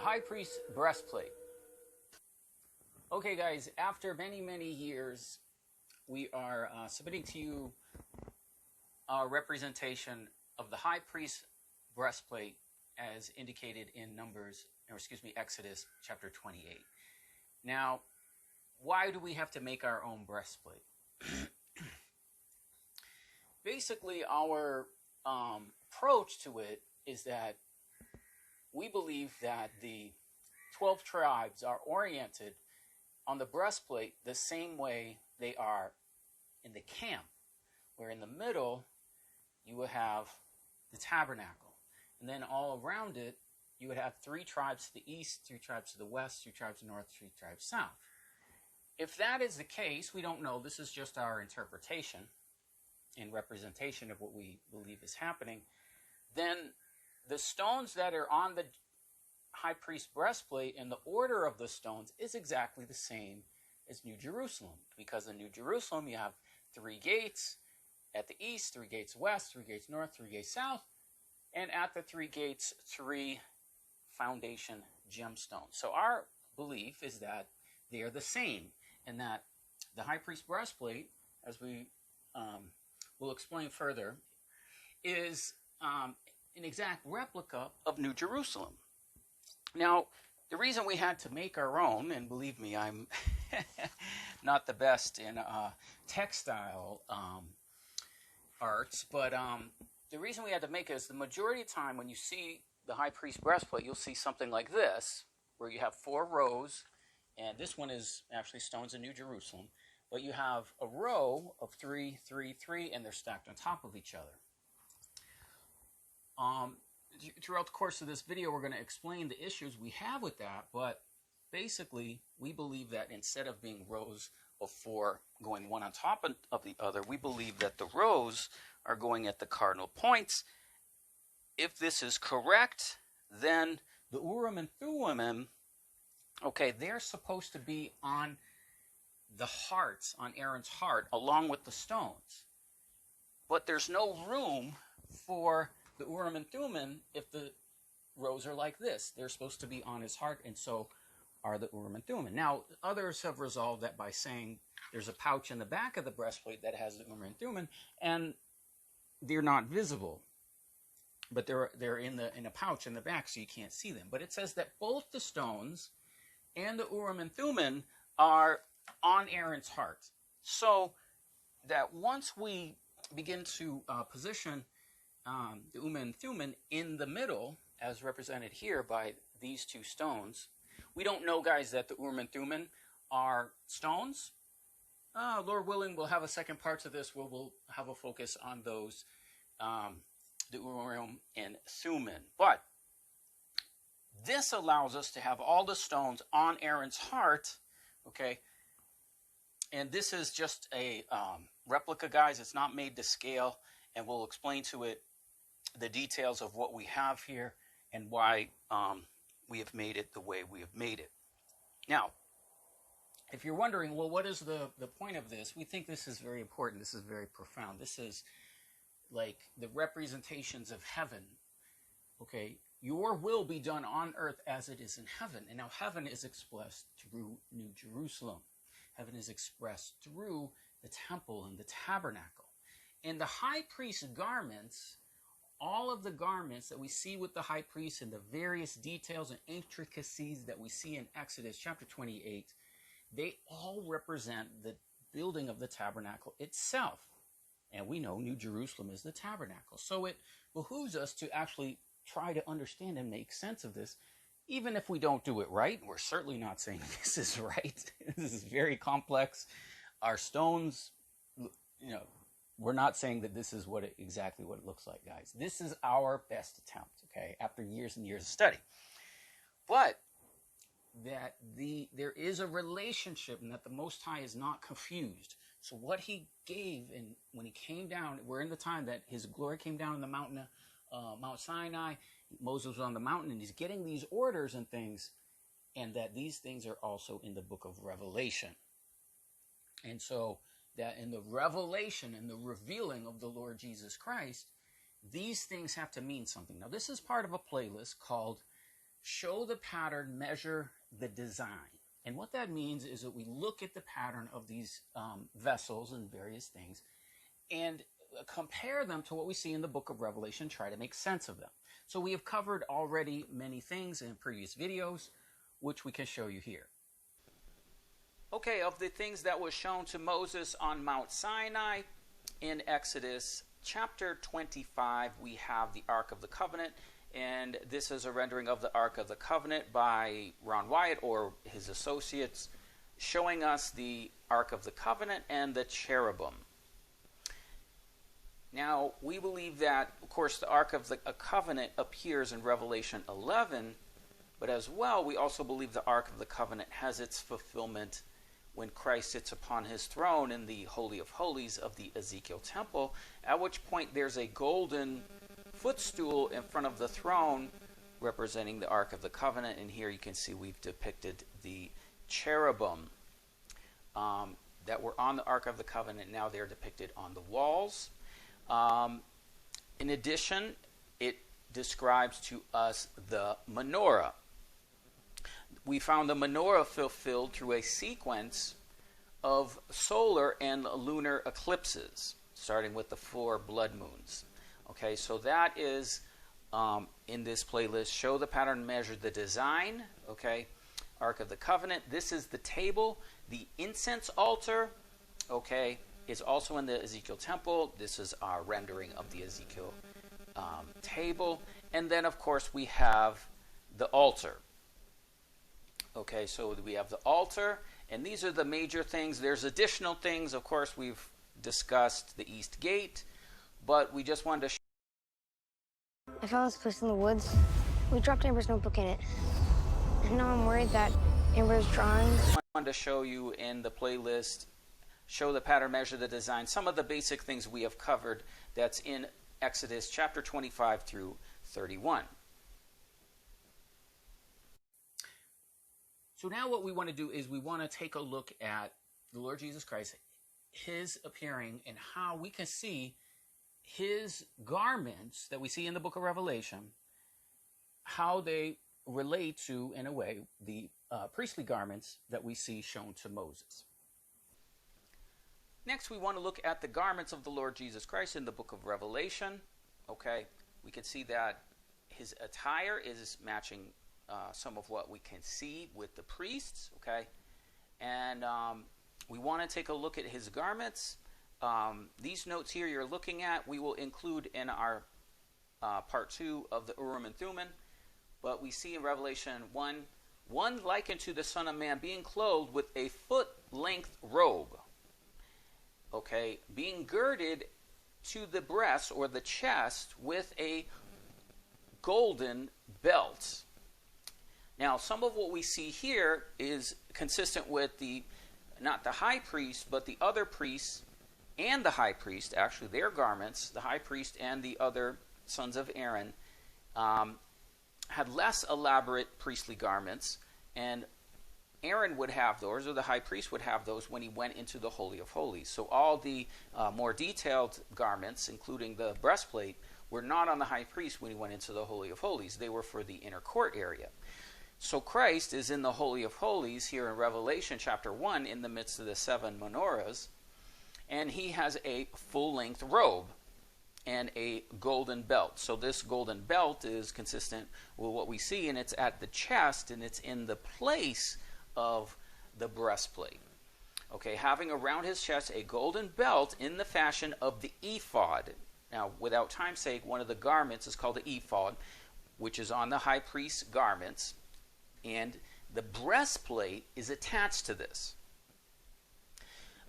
high priest's breastplate. Okay, guys, after many years, we are submitting to you a representation of the high priest's breastplate as indicated in Exodus chapter 28. Now, why do we have to make our own breastplate? Basically, our approach to it is that we believe that the 12 tribes are oriented on the breastplate the same way they are in the camp, where in the middle you would have the tabernacle, and then all around it you would have 3 tribes to the east, 3 tribes to the west, 3 tribes north, 3 tribes south. If that is the case, we don't know. This is just our interpretation and representation of what we believe is happening. Then the stones that are on the high priest breastplate and the order of the stones is exactly the same as New Jerusalem, because in New Jerusalem you have 3 gates at the east, 3 gates west, 3 gates north, 3 gates south, and at the 3 gates 3 foundation gemstones. So our belief is that they are the same, and that the high priest breastplate, as we will explain further, is an exact replica of New Jerusalem. Now, the reason we had to make our own, and believe me, I'm not the best in textile arts, but the reason we had to make it is the majority of the time when you see the high priest breastplate, you'll see something like this, where you have 4 rows, and this one is actually stones in New Jerusalem, but you have a row of 3, 3, 3, and they're stacked on top of each other. Throughout the course of this video, we're going to explain the issues we have with that, but basically, we believe that instead of being rows of 4 going one on top of the other, we believe that the rows are going at the cardinal points. If this is correct, then the Urim and Thummim, okay, they're supposed to be on the hearts, on Aaron's heart, along with the stones. But there's no room for the Urim and Thummim if the rows are like this. They're supposed to be on his heart, and so are the Urim and Thummim. Now, others have resolved that by saying there's a pouch in the back of the breastplate that has the Urim and Thummim, and they're not visible, but they're in a pouch in the back, so you can't see them. But it says that both the stones and the Urim and Thummim are on Aaron's heart, so that once we begin to position the Urim and Thummim in the middle, as represented here by these 2 stones, we don't know, guys, that the Urim and Thummim are stones. Lord willing, we'll have a second part to this where we'll have a focus on those, the Urim and Thummim. But this allows us to have all the stones on Aaron's heart, okay? And this is just a replica, guys. It's not made to scale, and we'll explain to it the details of what we have here and why we have made it the way we have made it. Now, if you're wondering, well, what is the point of this? We think this is very important. This is very profound. This is like the representations of heaven. Okay, your will be done on earth as it is in heaven. And now heaven is expressed through New Jerusalem. Heaven is expressed through the temple and the tabernacle. And the high priest's garments, all of the garments that we see with the high priest and the various details and intricacies that we see in Exodus chapter 28, they all represent the building of the tabernacle itself. And we know New Jerusalem is the tabernacle. So it behooves us to actually try to understand and make sense of this, even if we don't do it right. We're certainly not saying this is right. This is very complex. Our stones, we're not saying that this is exactly what it looks like, guys. This is our best attempt, okay, after years and years of study. But that there is a relationship, and that the Most High is not confused. So what he gave, and when he came down, we're in the time that his glory came down on the mountain, Mount Sinai. Moses was on the mountain, and he's getting these orders and things, and that these things are also in the book of Revelation. And so that in the revelation and the revealing of the Lord Jesus Christ, these things have to mean something. Now, this is part of a playlist called show the pattern, measure the design. And what that means is that we look at the pattern of these vessels and various things and compare them to what we see in the book of Revelation, try to make sense of them. So we have covered already many things in previous videos, which we can show you here. Okay, of the things that was shown to Moses on Mount Sinai in Exodus chapter 25, we have the Ark of the Covenant. And this is a rendering of the Ark of the Covenant by Ron Wyatt or his associates, showing us the Ark of the Covenant and the cherubim. Now, we believe that, of course, the Ark of the Covenant appears in Revelation 11, but as well, we also believe the Ark of the Covenant has its fulfillment when Christ sits upon his throne in the Holy of Holies of the Ezekiel temple, at which point there's a golden footstool in front of the throne representing the Ark of the Covenant, and here you can see we've depicted the cherubim that were on the Ark of the Covenant. Now they're depicted on the walls. In addition, it describes to us the menorah. We found the menorah fulfilled through a sequence of solar and lunar eclipses, starting with the 4 blood moons. Okay, so that is in this playlist. Show the pattern, measure the design. Okay, Ark of the Covenant. This is the table. The incense altar, okay, is also in the Ezekiel temple. This is our rendering of the Ezekiel table. And then, of course, we have the altar. Okay, so we have the altar, and these are the major things. There's additional things. Of course, we've discussed the East Gate, but we just wanted to I found this place in the woods. We dropped Amber's notebook in it. And now I'm worried that Amber's drawings... I wanted to show you in the playlist, show the pattern, measure the design, some of the basic things we have covered that's in Exodus chapter 25 through 31. So now what we want to do is we want to take a look at the Lord Jesus Christ, his appearing, and how we can see his garments that we see in the book of Revelation, how they relate to, in a way, the priestly garments that we see shown to Moses. Next, we want to look at the garments of the Lord Jesus Christ in the book of Revelation. Okay, we can see that his attire is matching some of what we can see with the priests. Okay, and we want to take a look at his garments. These notes here you're looking at, we will include in our part 2 of the Urim and Thummim. But we see in Revelation 1, one likened to the Son of Man being clothed with a foot-length robe. Okay, being girded to the breast or the chest with a golden belt. Now, some of what we see here is consistent with not the high priest, but the other priests and the high priest, actually their garments, the high priest and the other sons of Aaron, had less elaborate priestly garments, and Aaron would have those, or the high priest would have those when he went into the Holy of Holies. So all the more detailed garments, including the breastplate, were not on the high priest when he went into the Holy of Holies. They were for the inner court area. So Christ is in the Holy of Holies here in Revelation chapter 1 in the midst of the 7 menorahs, and he has a full-length robe and a golden belt. So this golden belt is consistent with what we see, and it's at the chest, and it's in the place of the breastplate. Okay, having around his chest a golden belt in the fashion of the ephod. Now, without time's sake, one of the garments is called the ephod, which is on the high priest's garments, and the breastplate is attached to this.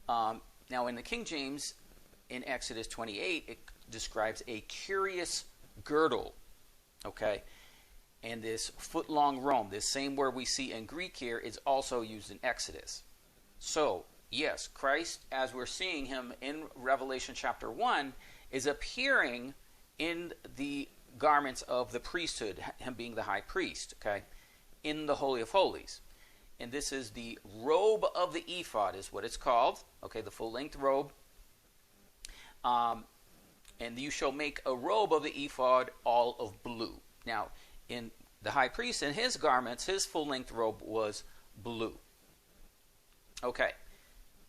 Now, in the King James, in Exodus 28, it describes a curious girdle, okay? And this foot-long robe, this same word we see in Greek here, is also used in Exodus. So, yes, Christ, as we're seeing him in Revelation chapter 1, is appearing in the garments of the priesthood, him being the high priest, okay, in the Holy of Holies. And this is the robe of the ephod, is what it's called, okay, the full-length robe. And you shall make a robe of the ephod all of blue. Now, in the high priest, in his garments, his full-length robe was blue. Okay,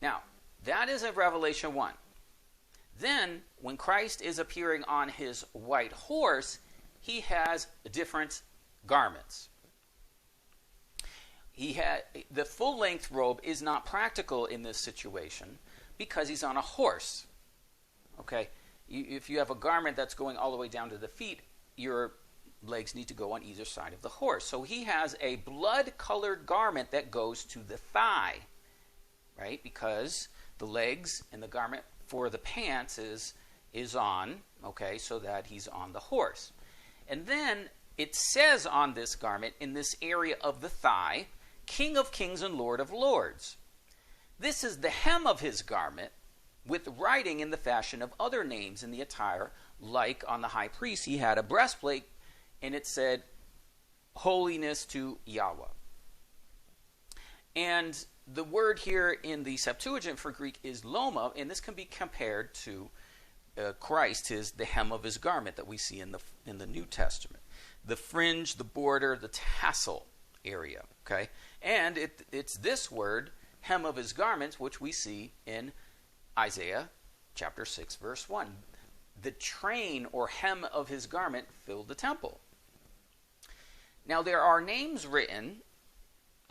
now that is in Revelation 1. Then, when Christ is appearing on his white horse, he has different garments. The full-length robe is not practical in this situation because he's on a horse. Okay, if you have a garment that's going all the way down to the feet, your legs need to go on either side of the horse. So he has a blood-colored garment that goes to the thigh, right? Because the legs and the garment for the pants is on, okay, so that he's on the horse. And then it says on this garment, in this area of the thigh, King of Kings and Lord of Lords. This is the hem of his garment, with writing in the fashion of other names in the attire, like on the high priest, he had a breastplate, and it said, Holiness to Yahweh. And the word here in the Septuagint for Greek is loma, and this can be compared to Christ, the hem of his garment that we see in the New Testament. The fringe, the border, the tassel area, okay? And it's this word, hem of his garments, which we see in Isaiah chapter 6, verse 1. The train or hem of his garment filled the temple. Now there are names written,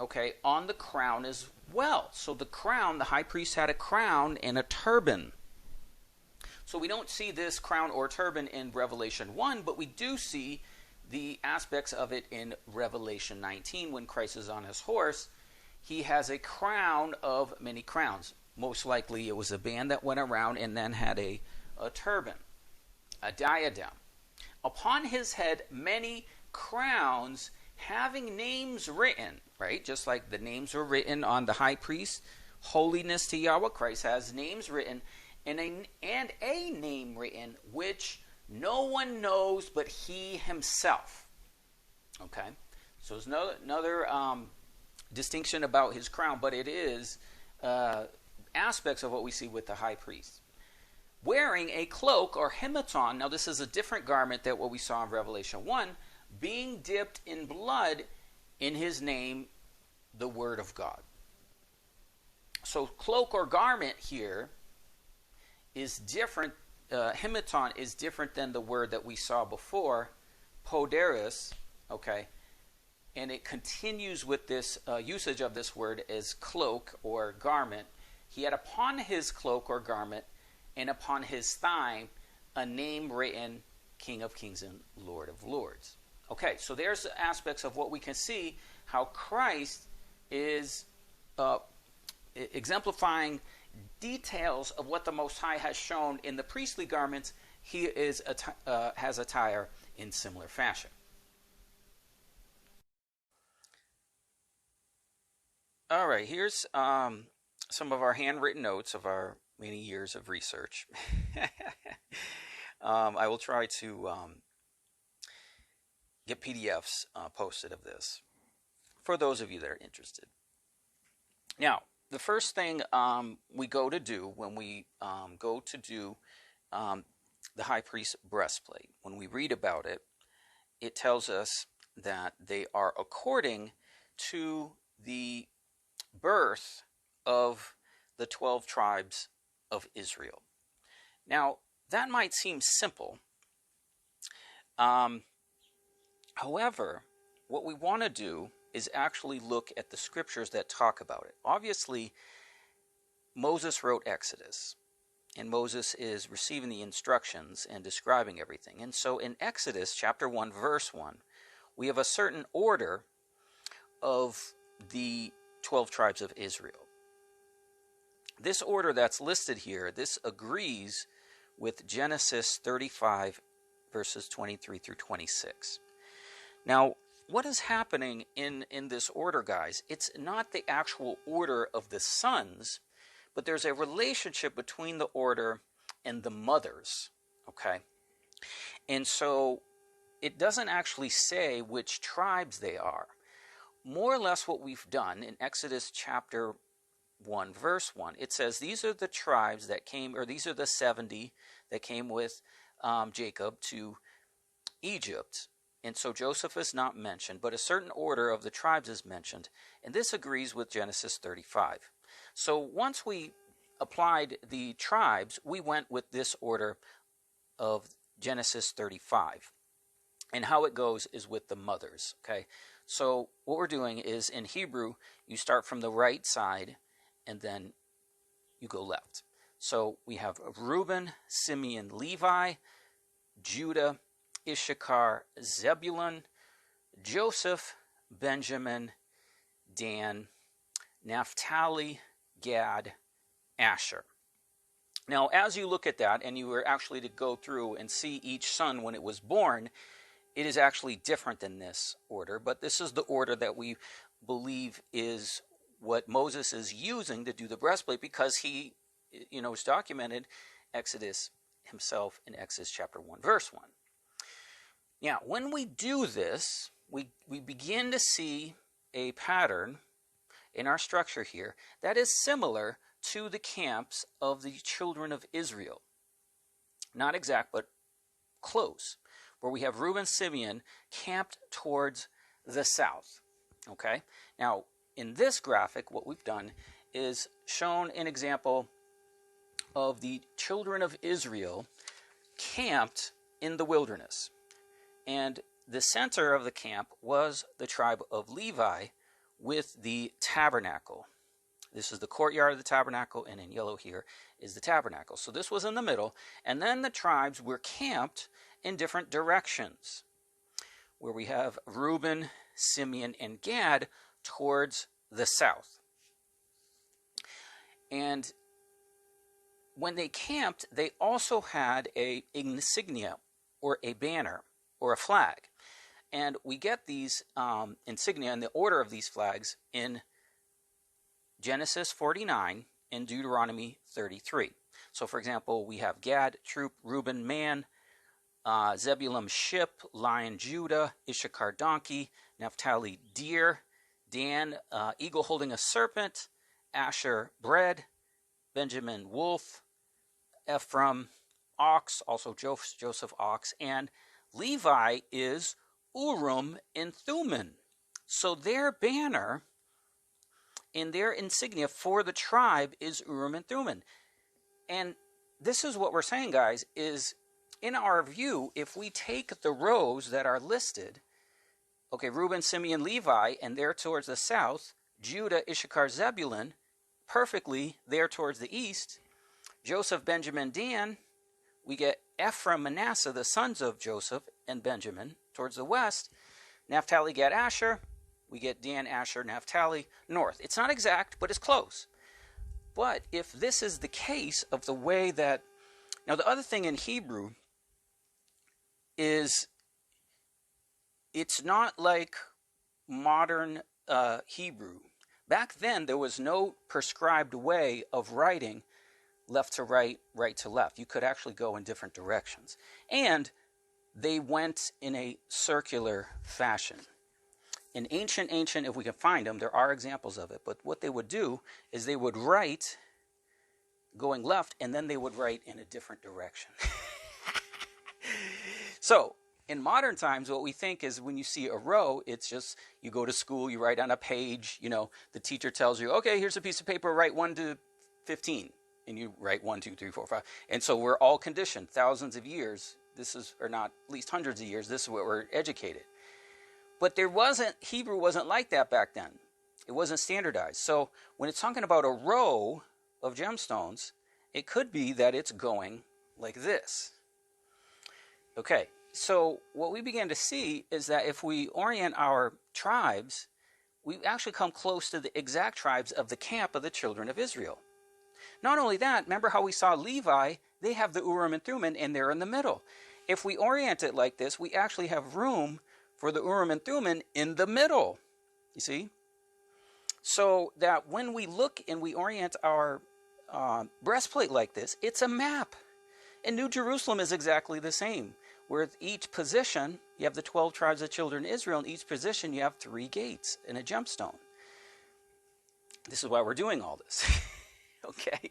okay, on the crown as well. So the crown, the high priest had a crown and a turban. So we don't see this crown or turban in Revelation 1, but we do see the aspects of it in Revelation 19 when Christ is on his horse. He has a crown of many crowns. Most likely it was a band that went around and then had a turban, a diadem. Upon his head many crowns having names written, right? Just like the names were written on the high priest, holiness to Yahweh. Christ has names written, and a name written which no one knows but he himself. Okay? So there's another distinction about his crown, but it is aspects of what we see with the high priest. Wearing a cloak or hematon, now this is a different garment than what we saw in Revelation 1, being dipped in blood, in his name, the word of God. So cloak or garment here is different. Hematon is different than the word that we saw before, poderis, okay? And it continues with this usage of this word as cloak or garment. He had upon his cloak or garment and upon his thigh a name written, King of Kings and Lord of Lords. Okay, so there's aspects of what we can see how Christ is exemplifying details of what the Most High has shown in the priestly garments. He has attire in similar fashion. All right, here's some of our handwritten notes of our many years of research. I will try to get PDFs posted of this for those of you that are interested. Now, the first thing we go to do when we go to do the high priest's breastplate, when we read about it, it tells us that they are according to the birth of the 12 tribes of Israel. Now, that might seem simple. However, what we want to do is actually look at the scriptures that talk about it. Obviously, Moses wrote Exodus, and Moses is receiving the instructions and describing everything. And so in Exodus chapter 1, verse 1, we have a certain order of the 12 tribes of Israel. This order that's listed here, this agrees with Genesis 35, verses 23 through 26. Now, what is happening in this order, guys? It's not the actual order of the sons, but there's a relationship between the order and the mothers, okay? And so it doesn't actually say which tribes they are. More or less what we've done in Exodus chapter 1, verse 1, it says these are the tribes that came, or these are the 70 that came with Jacob to Egypt. And so Joseph is not mentioned, but a certain order of the tribes is mentioned. And this agrees with Genesis 35. So once we applied the tribes, we went with this order of Genesis 35. And how it goes is with the mothers, okay? So what we're doing is in Hebrew, you start from the right side and then you go left. So we have Reuben, Simeon, Levi, Judah, Issachar, Zebulun, Joseph, Benjamin, Dan, Naphtali, Gad, Asher. Now, as you look at that, and you were actually to go through and see each son when it was born, it is actually different than this order, but this is the order that we believe is what Moses is using to do the breastplate, because he, is documented Exodus himself in Exodus chapter 1, verse 1. Now, when we do this, we begin to see a pattern in our structure here that is similar to the camps of the children of Israel. Not exact, but close, where we have Reuben, Simeon camped towards the south. Okay? Now, in this graphic, what we've done is shown an example of the children of Israel camped in the wilderness. And the center of the camp was the tribe of Levi with the tabernacle. This is the courtyard of the tabernacle, and in yellow here is the tabernacle. So this was in the middle, and then the tribes were camped in different directions, where we have Reuben, Simeon, and Gad towards the south. And when they camped, they also had an insignia, or a banner, or a flag. And we get these insignia and the order of these flags in Genesis 49 and Deuteronomy 33. So, for example, we have Gad, troop, Reuben, man, Zebulun, ship, lion, Judah, Issachar, donkey, Naphtali, deer, Dan, eagle holding a serpent, Asher, bread, Benjamin, wolf, Ephraim, ox, also Joseph, ox, and Levi is Urim and Thummim. So their banner and their insignia for the tribe is Urim and Thummim. And this is what we're saying, guys, is in our view, if we take the rows that are listed, okay, Reuben, Simeon, Levi, and they're towards the south, Judah, Issachar, Zebulun, perfectly there towards the east, Joseph, Benjamin, Dan, we get Ephraim, Manasseh, the sons of Joseph and Benjamin, towards the west. Naphtali, Gad, Asher. We get Dan, Asher, Naphtali, north. It's not exact, but it's close. But if this is the case of the way that... Now, the other thing in Hebrew is it's not like modern Hebrew. Back then, there was no prescribed way of writing left to right, right to left. You could actually go in different directions. And they went in a circular fashion. In ancient, if we can find them, there are examples of it, but what they would do is they would write going left, and then they would write in a different direction. So, in modern times, what we think is when you see a row, it's just, you go to school, you write on a page, the teacher tells you, okay, here's a piece of paper, write 1 to 15. And you write 1, 2, 3, 4, 5. And so we're all conditioned, thousands of years, or not, at least hundreds of years, this is what we're educated. But Hebrew wasn't like that back then. It wasn't standardized. So when it's talking about a row of gemstones, it could be that it's going like this. Okay, so what we began to see is that if we orient our tribes, we actually come close to the exact tribes of the camp of the children of Israel. Not only that, remember how we saw Levi, they have the Urim and Thummim, and they're in the middle. If we orient it like this, we actually have room for the Urim and Thummim in the middle, you see? So that when we look and we orient our breastplate like this, it's a map. And New Jerusalem is exactly the same. Where each position, you have the 12 tribes of children of Israel, in each position you have 3 gates and a gemstone. This is why we're doing all this. Okay?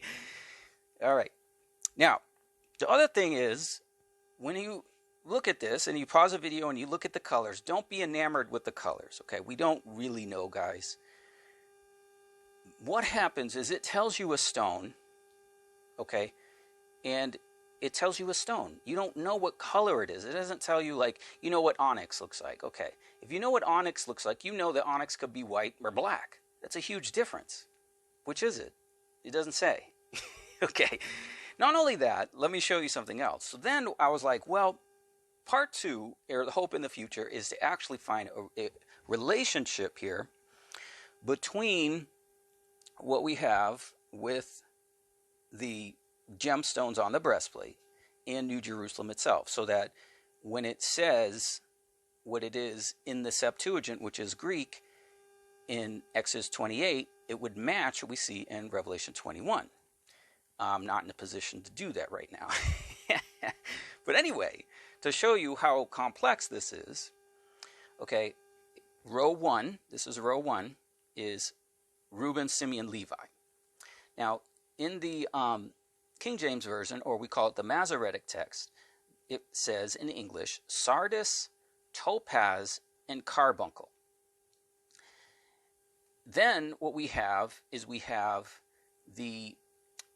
All right. Now, the other thing is, when you look at this and you pause the video and you look at the colors, don't be enamored with the colors, okay? We don't really know, guys. What happens is it tells you a stone, okay? And it tells you a stone. You don't know what color it is. It doesn't tell you, like, you know what onyx looks like. Okay, if you know what onyx looks like, you know that onyx could be white or black. That's a huge difference. Which is it? It doesn't say. Okay, not only that, let me show you something else. So then I was like, well, part two, or the hope in the future, is to actually find a relationship here between what we have with the gemstones on the breastplate and New Jerusalem itself, so that when it says what it is in the Septuagint, which is Greek, in Exodus 28, it would match what we see in Revelation 21. I'm not in a position to do that right now. But anyway, to show you how complex this is, okay, row 1, this is row 1, is Reuben, Simeon, Levi. Now, in the King James Version, or we call it the Masoretic text, it says in English, sardis, topaz, and carbuncle. Then what we have is we have the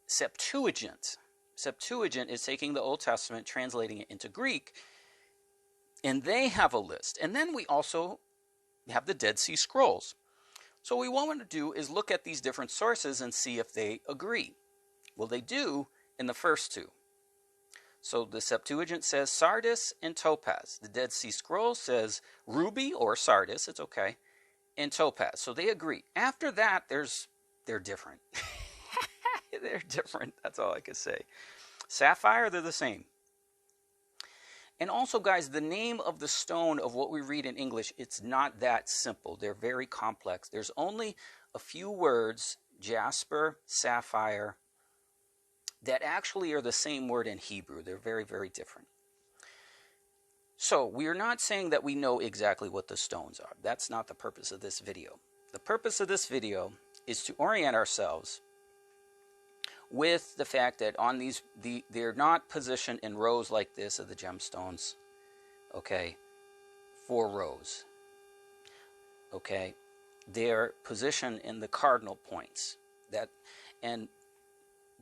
Septuagint. Septuagint is taking the Old Testament, translating it into Greek, and they have a list. And then we also have the Dead Sea Scrolls. So what we want to do is look at these different sources and see if they agree. Well, they do in the first two. So the Septuagint says sardis and topaz. The Dead Sea Scroll says ruby or sardis, it's okay, and topaz. So they agree. After that, they're different. They're different, that's all I can say. Sapphire, they're the same. And also, guys, the name of the stone of what we read in English, it's not that simple. They're very complex. There's only a few words, jasper, sapphire, that actually are the same word in Hebrew. They're very, very different. So we are not saying that we know exactly what the stones are. That's not the purpose of this video. The purpose of this video is to orient ourselves with the fact that on these, they're not positioned in rows like this of the gemstones, okay, 4 rows, okay. They're positioned in the cardinal points. And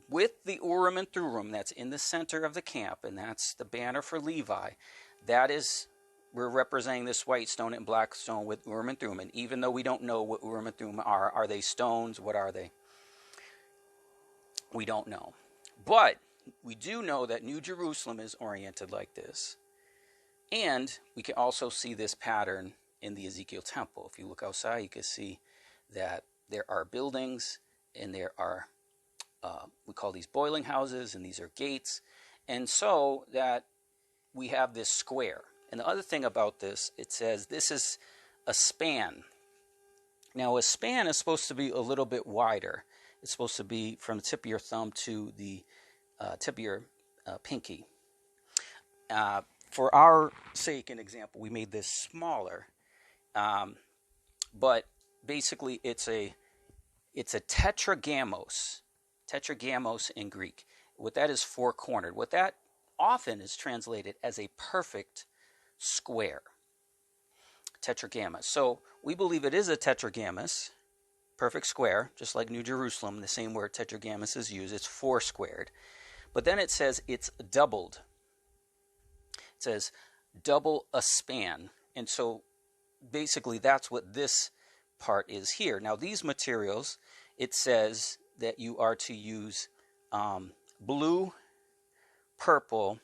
with the Urim and Thummim that's in the center of the camp, and that's the banner for Levi, that is, we're representing this white stone and black stone with Urim and Thummim. And even though we don't know what Urim and Thummim are they stones? What are they? We don't know. But we do know that New Jerusalem is oriented like this. And we can also see this pattern in the Ezekiel temple. If you look outside, you can see that there are buildings, and there are we call these boiling houses, and these are gates, and so that we have this square. And the other thing about this, it says this is a span. Now a span is supposed to be a little bit wider. It's supposed to be from the tip of your thumb to the tip of your pinky. For our sake and example, we made this smaller, but basically it's a tetragamos. Tetragamos in Greek. What that is, 4-cornered. What that often is translated as a perfect square. Tetragamos. So we believe it is a tetragamos, perfect square, just like New Jerusalem, the same word tetragamos is used. It's 4-squared. But then it says it's doubled. It says double a span. And so basically that's what this part is here. Now these materials, it says that you are to use blue, purple,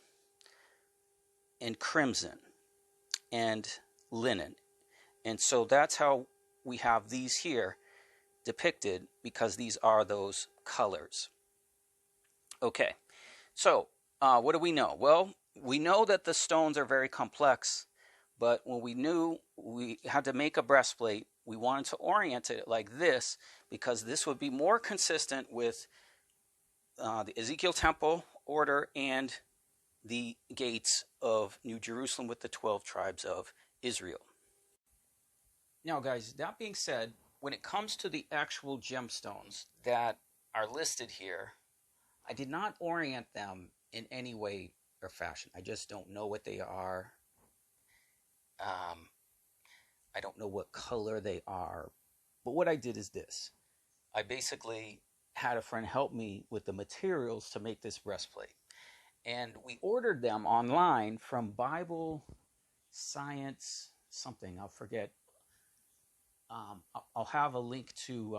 and crimson, and linen. And so that's how we have these here depicted, because these are those colors. Okay, so what do we know? Well, we know that the stones are very complex, but when we knew we had to make a breastplate, we wanted to orient it like this, because this would be more consistent with the Ezekiel temple order and the gates of New Jerusalem with the 12 tribes of Israel. Now, guys, that being said, when it comes to the actual gemstones that are listed here, I did not orient them in any way or fashion. I just don't know what they are. I don't know what color they are. But what I did is this. I basically had a friend help me with the materials to make this breastplate. And we ordered them online from Bible Science something. I'll forget. I'll have a link to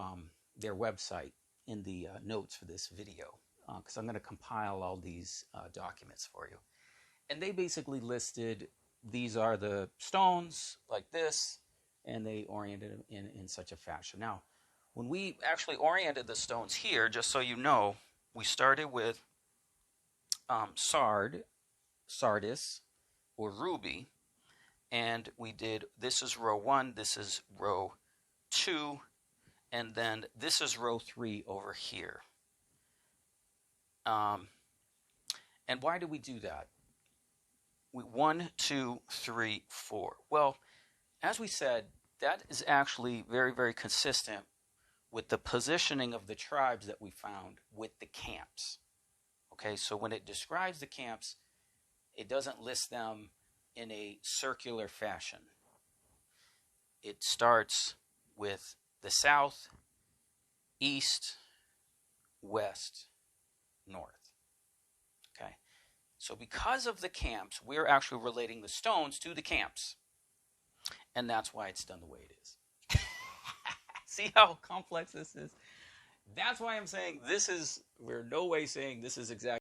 their website in the notes for this video because I'm going to compile all these documents for you. And they basically listed these are the stones like this, and they oriented them in such a fashion. Now, when we actually oriented the stones here, just so you know, we started with sardis, or ruby, and we did, this is row 1, this is row 2, and then this is row 3 over here. And why do we do that? 1, 2, 3, 4. Well, as we said, that is actually very, very consistent with the positioning of the tribes that we found with the camps. Okay, so when it describes the camps, it doesn't list them in a circular fashion. It starts with the south, east, west, north. Okay, so because of the camps, we're actually relating the stones to the camps. And that's why it's done the way it is. See how complex this is? That's why I'm saying this is, we're no way saying this is exactly